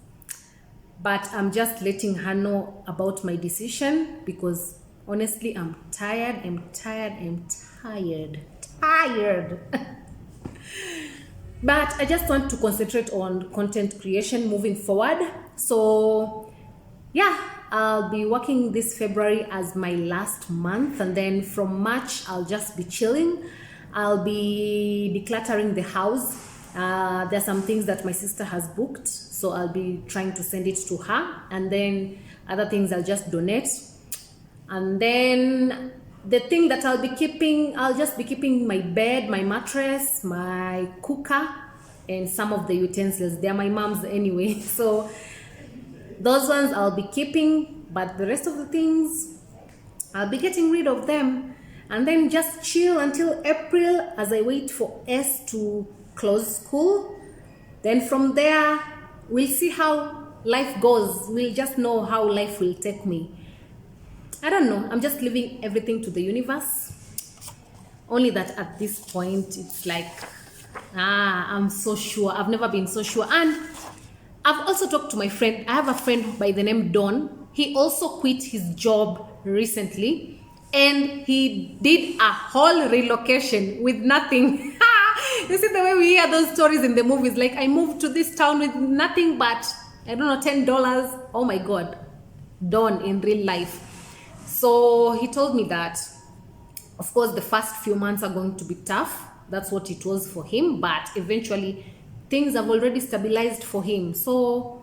but I'm just letting her know about my decision, because honestly, I'm tired. But I just want to concentrate on content creation moving forward. So yeah, I'll be working this February as my last month, and then from March, I'll just be chilling. I'll be decluttering the house. There's some things that my sister has booked, so I'll be trying to send it to her, and then other things I'll just donate. And then the thing that I'll just be keeping my bed, my mattress, my cooker, and some of the utensils. They're my mom's anyway. So Those ones I'll be keeping, but the rest of the things, I'll be getting rid of them. And then just chill until April as I wait for S to close school. Then from there, we'll see how life goes. We'll just know how life will take me. I don't know. I'm just leaving everything to the universe. Only that at this point, it's like, I'm so sure. I've never been so sure. And I've also talked to my friend. I have a friend by the name Don. He also quit his job recently. And he did a whole relocation with nothing. You see the way we hear those stories in the movies, like I moved to this town with nothing but, I don't know, $10. Oh my God, Don in real life. So he told me that, of course, the first few months are going to be tough. That's what it was for him. But eventually, things have already stabilized for him. So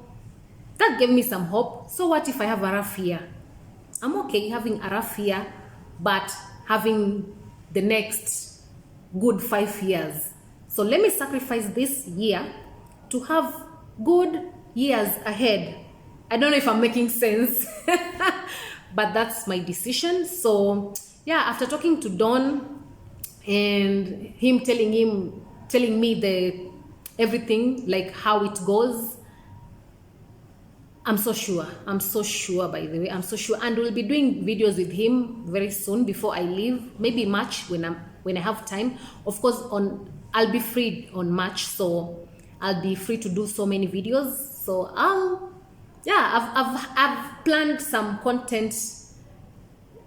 that gave me some hope. So what if I have a rough year? I'm okay having a rough year, but having the next good 5 years. So let me sacrifice this year to have good years ahead. I don't know if I'm making sense, but that's my decision. So yeah, after talking to Don and him telling me everything, like how it goes, I'm so sure, by the way. I'm so sure. And we'll be doing videos with him very soon before I leave. Maybe March when I have time. Of course, I'll be free on March, so I'll be free to do so many videos. So I've planned some content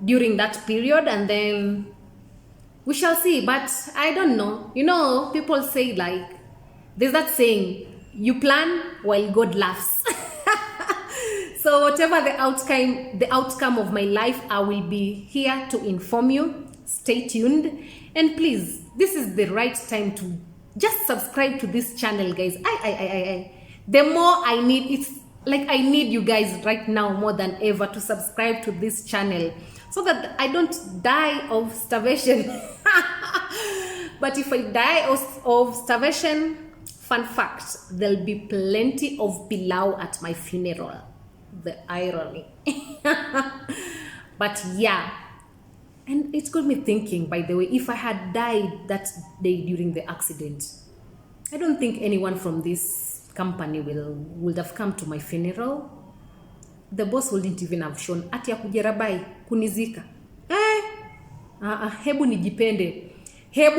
during that period, and then we shall see. But I don't know. You know, people say, like, there's that saying, you plan while God laughs. So whatever the outcome of my life, I will be here to inform you. Stay tuned. And please, this is the right time to just subscribe to this channel, guys. The more I need, it's like I need you guys right now more than ever to subscribe to this channel so that I don't die of starvation. But if I die of starvation, fun fact, there'll be plenty of pilau at my funeral. The irony. But yeah, and it got me thinking, by the way, if I had died that day during the accident, I don't think anyone from this company would have come to my funeral. The boss wouldn't even have shown ati ya kujerabai kunizika. Hebu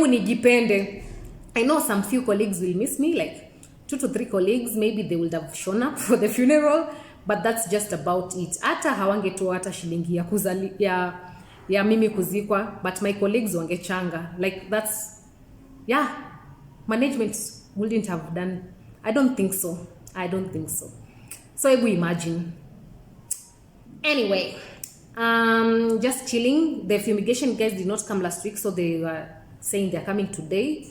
nijipende. I know some few colleagues will miss me, like 2 to 3 colleagues, maybe they would have shown up for the funeral, but that's just about it. Hata hawangetoa hata shilingi ya mimi kuzikwa, but my colleagues wangechanga. Like that's, yeah, management wouldn't have done. I don't think so. So hebu imagine. Anyway, just chilling. The fumigation guys did not come last week, so they were saying they're coming today.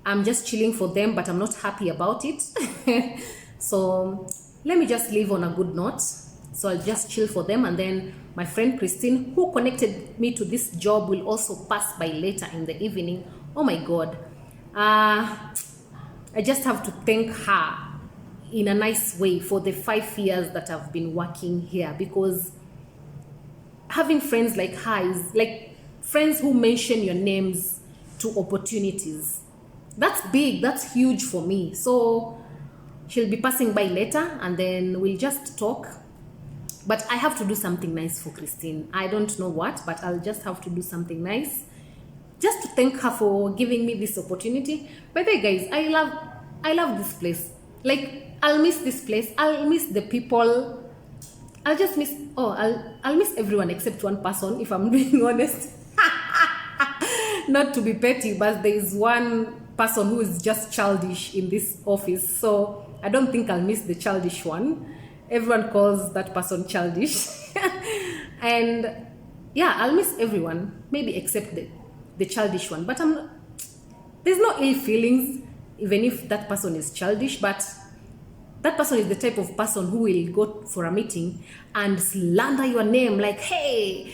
I'm just chilling for them, but I'm not happy about it. So let me just leave on a good note. So I'll just chill for them, and then my friend Christine, who connected me to this job, will also pass by later in the evening. Oh my God. I just have to thank her in a nice way for the 5 years that I've been working here, because having friends like her is like friends who mention your names to opportunities. That's big, that's huge for me. So she'll be passing by later, and then we'll just talk. But I have to do something nice for Christine. I don't know what, but I'll just have to do something nice just to thank her for giving me this opportunity. By the way, guys, I love this place. Like, I'll miss this place. I'll miss the people. I'll miss everyone except one person, if I'm being honest. Not to be petty, but there is one person who is just childish in this office. So I don't think I'll miss the childish one. Everyone calls that person childish. And yeah, I'll miss everyone, maybe except the childish one. But there's no ill feelings, even if that person is childish. But that person is the type of person who will go for a meeting and slander your name, like, hey,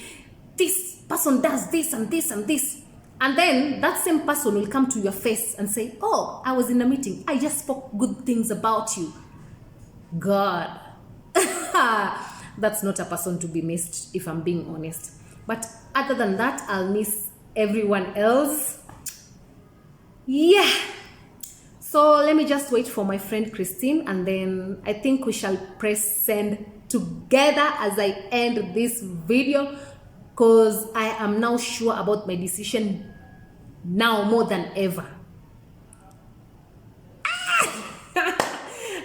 this person does this and this and this. And then that same person will come to your face and say, oh, I was in a meeting, I just spoke good things about you. God, That's not a person to be missed, if I'm being honest. But other than that, I'll miss everyone else. Yeah. So let me just wait for my friend Christine, and then I think we shall press send together as I end this video, because I am now sure about my decision now more than ever.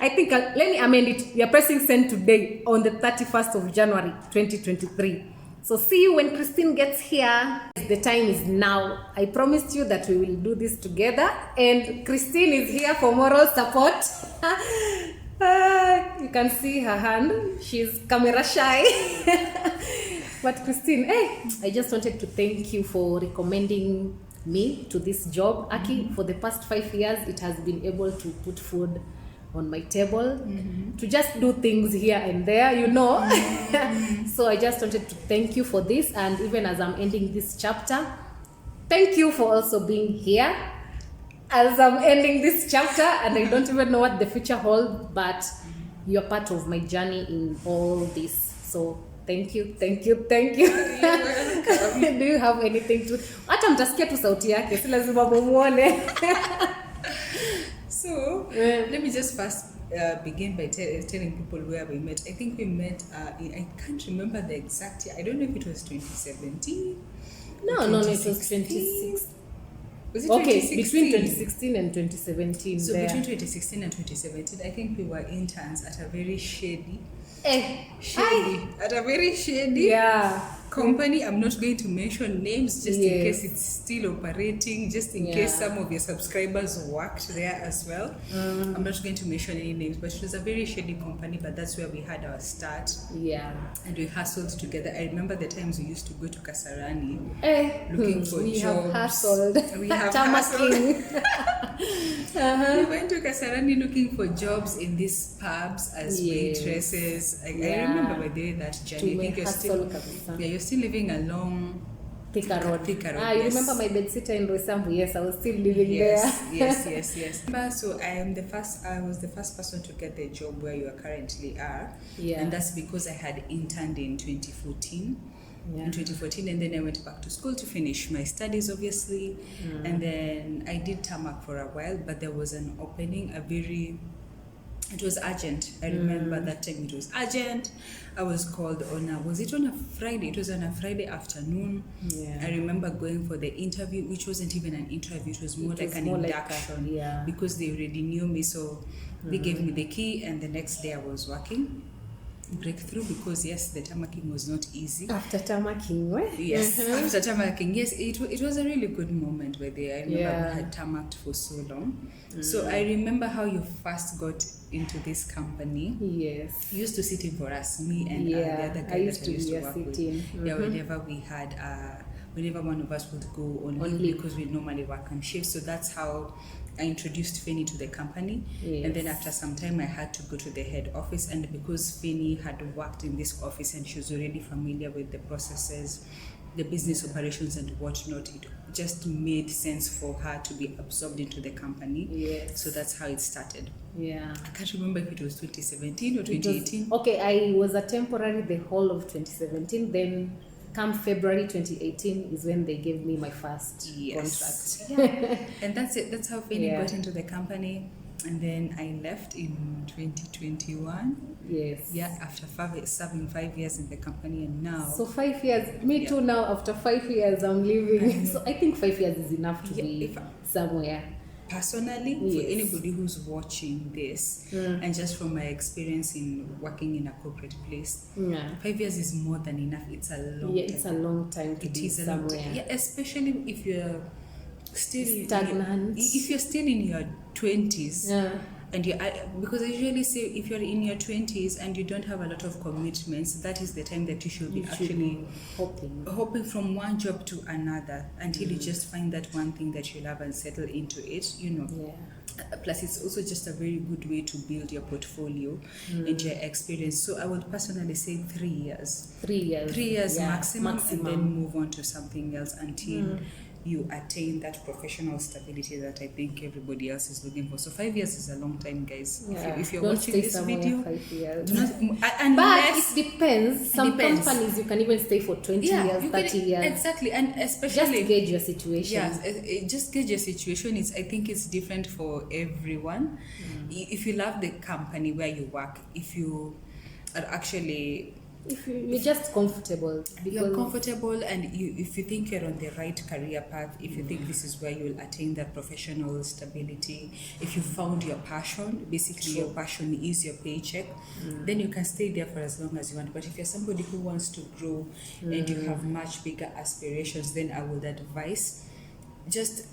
I think let me amend it. We are pressing send today on the 31st of January 2023. So see you when Christine gets here. The time is now. I promised you that we will do this together, and Christine is here for moral support. You can see her hand. She's camera shy. But Christine, I just wanted to thank you for recommending me to this job. Aki, for the past 5 years, it has been able to put food on my table, to just do things here and there, So I just wanted to thank you for this, and even as I'm ending this chapter, thank you for also being here as I'm ending this chapter, and I don't even know what the future holds, but you're part of my journey in all this. So thank you. Do you have anything to hata mtasikia tu sauti yake, si lazima mumuone. So let me just first begin by telling people where we met. I think we met, I can't remember the exact year. I don't know if it was 2017. No, it was 2016. Was it okay, 2016? Between 2016 and 2017. So there. between 2016 and 2017, I think we were interns at a very shady company. I'm not going to mention names, just in case it's still operating, just in case some of your subscribers worked there as well. I'm not going to mention any names, but it was a very shady company, but that's where we had our start. And we hustled together. I remember the times we used to go to Kasarani looking for jobs. We have hustled. We went to Kasarani looking for jobs in these pubs as waitresses. I remember by the way that journey. I think you're still living along Thika Road. You remember my bedsitter in Rosambu? Yes, I was still living there. Yes. So I was the first person to get the job where you currently are. And that's because I had interned in 2014. In 2014, and then I went back to school to finish my studies, obviously. And then I did tarmac for a while, but there was an opening, it was urgent. I remember that time it was urgent. I was called was it on a Friday? It was on a Friday afternoon. I remember going for the interview, which wasn't even an interview. It was more like an induction, because they already knew me. So they gave me the key, and the next day I was working. Breakthrough, because yes, the tarmacking was not easy. After tarmacking, after tarmacking, yes, it was a really good moment where I remember we had tarmacked for so long. So I remember how you first got into this company. You used to sit in for us, me and the other guy that I used to work with. Whenever we had whenever one of us would go on leave, because we normally work on shifts. So that's how I introduced Fanny to the company. And then after some time I had to go to the head office, and because Fanny had worked in this office and she was already familiar with the processes, the business operations and whatnot, it just made sense for her to be absorbed into the company. So that's how it started. I can't remember if it was 2017 or 2018. I was a temporary the whole of 2017, then come February 2018 is when they gave me my first contract. And that's it. That's how Fanny got into the company. And then I left in 2021. After serving 5 years in the company, and now. So 5 years. Me too. Now after 5 years, I'm leaving. So I think 5 years is enough to be somewhere. Personally, for anybody who's watching this, and just from my experience in working in a corporate place, 5 years is more than enough. It's a long time. It's a long time to be somewhere. Especially if you're still stagnant. If you're still in your 20s, and because I usually say if you're in your 20s and you don't have a lot of commitments, that is the time that you should be actually hopping from one job to another until you just find that one thing that you love and settle into it, Plus it's also just a very good way to build your portfolio and your experience. So I would personally say 3 years. 3 years. 3 years maximum, and then move on to something else until you attain that professional stability that I think everybody else is looking for. So 5 years is a long time, guys. Yeah. If you're Don't watching stay this somewhere video, 5 years. do not, But unless it depends. Some depends. companies you can even stay for 20 years, you 30 can, years. exactly, and especially Just gauge your situation. yeah, just gauge your situation. I think it's different for everyone. If you love the company where you work, if you are actually If you're just comfortable, you're comfortable, and if you think you're on the right career path, if you think this is where you'll attain that professional stability, if you found your passion, basically your passion is your paycheck, then you can stay there for as long as you want. But if you're somebody who wants to grow and you have much bigger aspirations, then I would advise just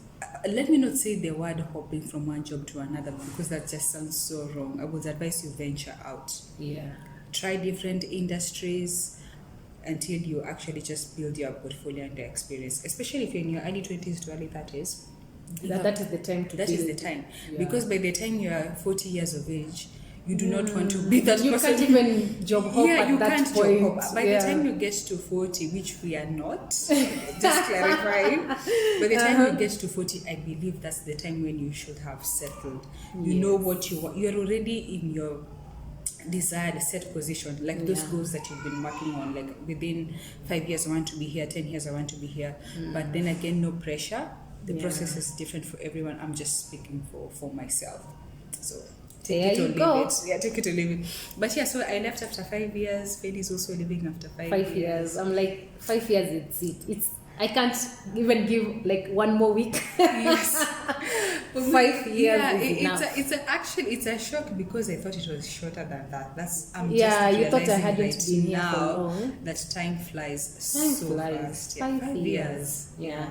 let me not say the word hopping from one job to another, because that just sounds so wrong. I would advise you venture out. Yeah. Try different industries until you actually just build your portfolio and your experience, especially if you're in your early 20s to early 30s. That is the time to That build. is the time. Yeah. Because by the time you are 40 years of age, you do not want to be that you person. You can't even job hop Yeah, at you that can't point. job hop. By the time you get to 40, which we are not, just clarifying, by the time you get to 40, I believe that's the time when you should have settled. You know what you want. You're already in your desired set position, like those goals that you've been working on, like within 5 years I want to be here, 10 years I want to be here. But then again, no pressure. The process is different for everyone. I'm just speaking for myself. So take it or leave it. Yeah, take it or leave it. But yeah, so I left after 5 years. Feli's also leaving after 5 years. I'm like, 5 years, it's I can't even give like one more week. Yes. 5 years is enough. It's a shock, because I thought it was shorter than that. You thought I hadn't right been here for now long. that time flies fast. Yeah, 5 years. Yeah.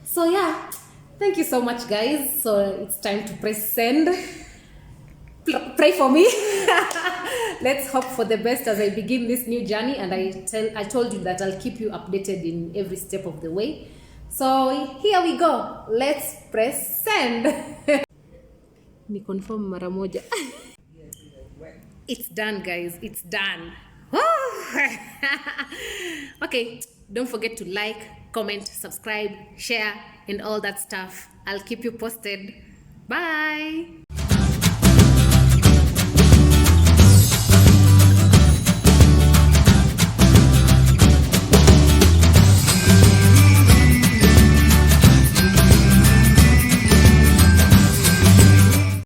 So yeah, thank you so much, guys. So it's time to press send. Pray for me. Let's hope for the best as I begin this new journey, and I told you that I'll keep you updated in every step of the way. So here we go. Let's press send. Ni confirm mara moja. It's done, guys. It's done. Okay, don't forget to like, comment, subscribe, share, and all that stuff. I'll keep you posted. Bye.